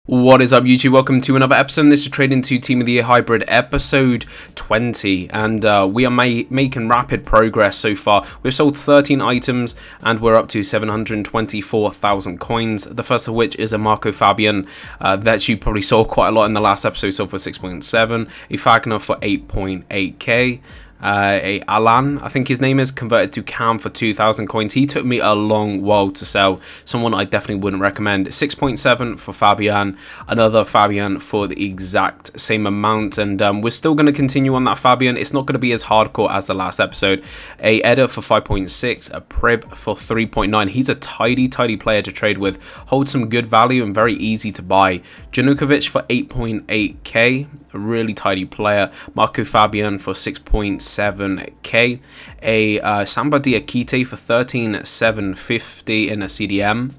What is up, YouTube? Welcome to another episode. This is Trading 2 Team of the Year Hybrid episode 20, and we are making rapid progress so far. We've sold 13 items and we're up to 724,000 coins, the first of which is a Marco Fabian that you probably saw quite a lot in the last episode, sold for 6.7, a Fagner for 8.8k. A Alan, I think his name is, converted to Cam for 2,000 coins. He took me a long while to sell. Someone I definitely wouldn't recommend. 6.7 for Fabian, another Fabian for the exact same amount, and we're still going to continue on that Fabian. It's not going to be as hardcore as the last episode. A Eder for 5.6, a Prib for 3.9. He's a tidy player to trade with, holds some good value and very easy to buy. Janukovic for 8.8k, a really tidy player. Marco Fabian for 6.7k, a Samba Diakite for 13,750 in a CDM,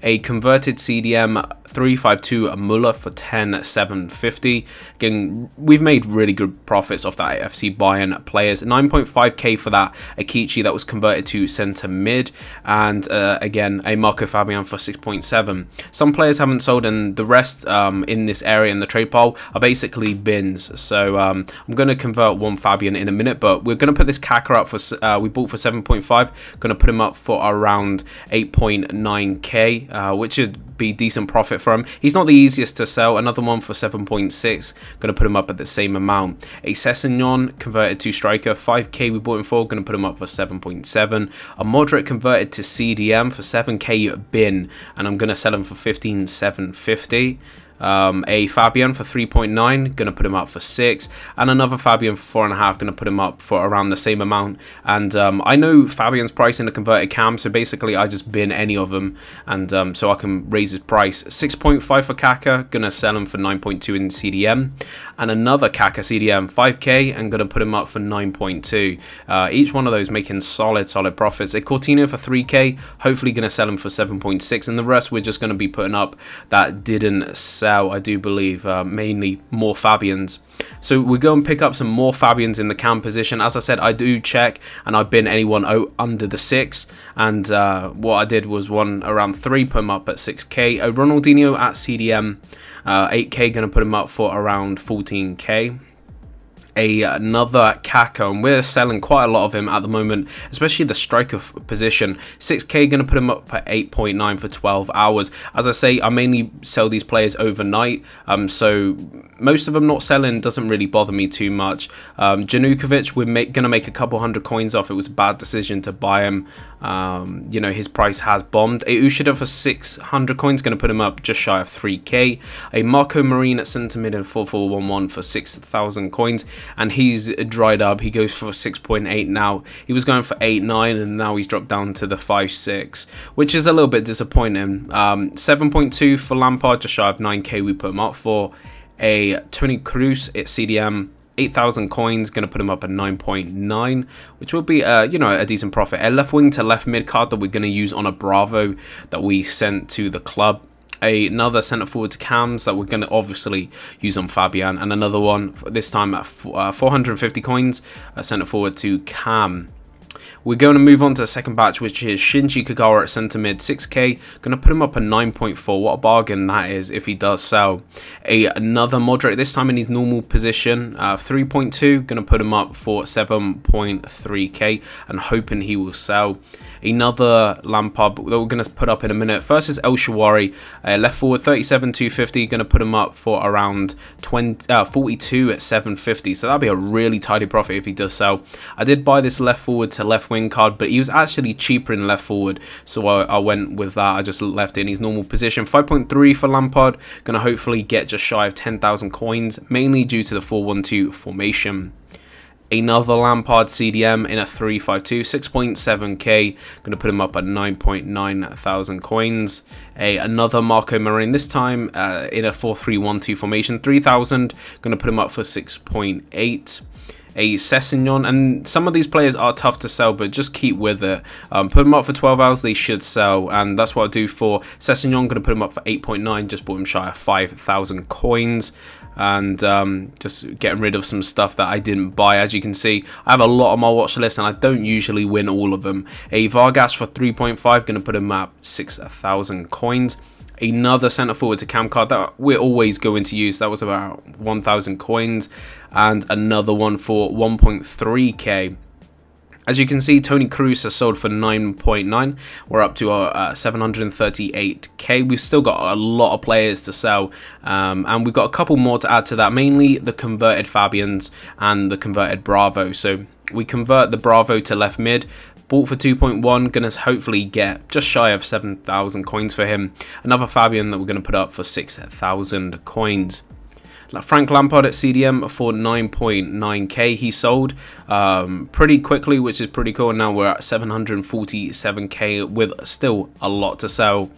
a converted CDM 352 Muller for 10,750. Again, we've made really good profits off that AFC Bayern players. 9.5k for that Akichi that was converted to centre mid, and again a Marco Fabian for 6.7. Some players haven't sold, and the rest in this area in the trade pile are basically bins. So I'm going to convert one Fabian in a minute, but we're going to put this Kaka up for we bought for 7.5. Going to put him up for around 8.9k, which should be decent profit for him. He's not the easiest to sell. Another one for 7.6, going to put him up at the same amount. A Sessignon converted to striker, 5k we bought him for, going to put him up for 7.7. A Modric converted to CDM for 7k bin, and I'm going to sell him for 15,750. A Fabian for 3.9, going to put him up for 6, and another Fabian for 4.5, going to put him up for around the same amount. And I know Fabian's price in a converted cam, so basically I just bin any of them, and so I can raise his price. 6.5 for Kaka, going to sell him for 9.2 in CDM, and another Kaka CDM 5k, and going to put him up for 9.2. Each one of those making solid profits. A Coutinho for 3k, hopefully going to sell him for 7.6, and the rest we're just going to be putting up that didn't sell, I do believe, mainly more Fabians. So we go and pick up some more Fabians in the cam position. As I said, I do check, and I've been anyone under the 6, and what I did was one around 3, put him up at 6k. A Ronaldinho at CDM 8k, gonna put him up for around 14k. Another Kaka, and we're selling quite a lot of him at the moment, especially the striker position. 6k, going to put him up at 8.9 for 12 hours. As I say, I mainly sell these players overnight, so most of them not selling doesn't really bother me too much. Janukovic, we're going to make a couple hundred coins off. It was a bad decision to buy him. You know, his price has bombed. A Ushida for 600 coins, going to put him up just shy of 3k. A Marco Marine at centre mid and 4411 for 6,000 coins, and he's dried up. He goes for 6.8 now. He was going for 8.9, and now he's dropped down to the 5.6, which is a little bit disappointing. 7.2 for Lampard, just shy of 9k we put him up for. A Tony Cruz at CDM, 8,000 coins, going to put him up at 9.9, which will be, you know, a decent profit. A left wing to left mid card that we're going to use on a Bravo that we sent to the club. Another centre forward to cams that we're going to obviously use on Fabian, and another one this time at 450 coins, centre forward to Cam. We're going to move on to the second batch, which is Shinji Kagawa at centre mid, 6k. Going to put him up at 9.4. What a bargain that is if he does sell. Another Modric, this time in his normal position, 3.2. Going to put him up for 7.3k and hoping he will sell. Another Lampard that we're going to put up in a minute. First is El Shawari, left forward, 37,250. Going to put him up for around 42 at 750. So that'll be a really tidy profit if he does sell. I did buy this left forward to left wing card, but he was actually cheaper in left forward, so I went with that. I just left it in his normal position. 5.3 for Lampard. Going to hopefully get just shy of 10,000 coins, mainly due to the 4-1-2 formation. Another Lampard CDM in a 352, 6.7k, going to put him up at 9.9 thousand coins. Another Marco Marin, this time in a 4-3-1-2 formation, 3,000, going to put him up for 6.8. A Sessignon, and some of these players are tough to sell, but just keep with it. Put them up for 12 hours, they should sell, and that's what I do for Sessignon. Going to put him up for 8.9, just bought him shy of 5,000 coins, and just getting rid of some stuff that I didn't buy. As you can see, I have a lot on my watch list, and I don't usually win all of them. A Vargas for 3.5, going to put him at 6,000 coins. Another centre forward to cam card that we're always going to use. That was about 1,000 coins. And another one for 1.3k. As you can see, Toni Kroos has sold for 9.9. We're up to 738k. We've still got a lot of players to sell, and we've got a couple more to add to that, mainly the converted Fabians and the converted Bravo. So we convert the Bravo to left mid, bought for 2.1, gonna hopefully get just shy of 7,000 coins for him. Another Fabian that we're gonna put up for 6,000 coins. Frank Lampard at CDM for 9.9k. He sold pretty quickly, which is pretty cool. Now we're at 747k with still a lot to sell.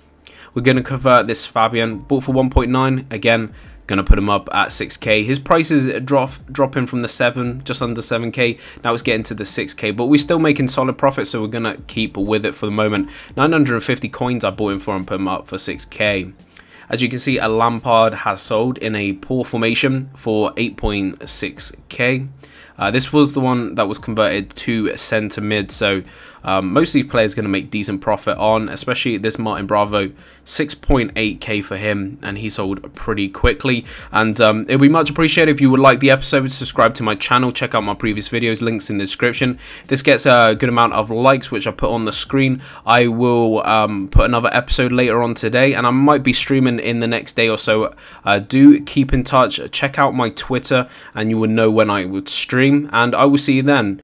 We're going to convert this Fabian, bought for 1.9. Again, going to put him up at 6k. His price is dropping from the 7, just under 7k. Now it's getting to the 6k, but we're still making solid profit, so we're going to keep with it for the moment. 950 coins I bought him for and put him up for 6k. As you can see, a Lampard has sold in a poor formation for 8.6k. This was the one that was converted to centre mid, so most of these players are going to make decent profit on, especially this Martin Bravo, 6.8k for him, and he sold pretty quickly. And it would be much appreciated if you would like the episode, subscribe to my channel, check out my previous videos, links in the description. If this gets a good amount of likes, which I put on the screen, I will put another episode later on today, and I might be streaming in the next day or so. Do keep in touch, check out my Twitter, and you will know when I would stream, and I will see you then.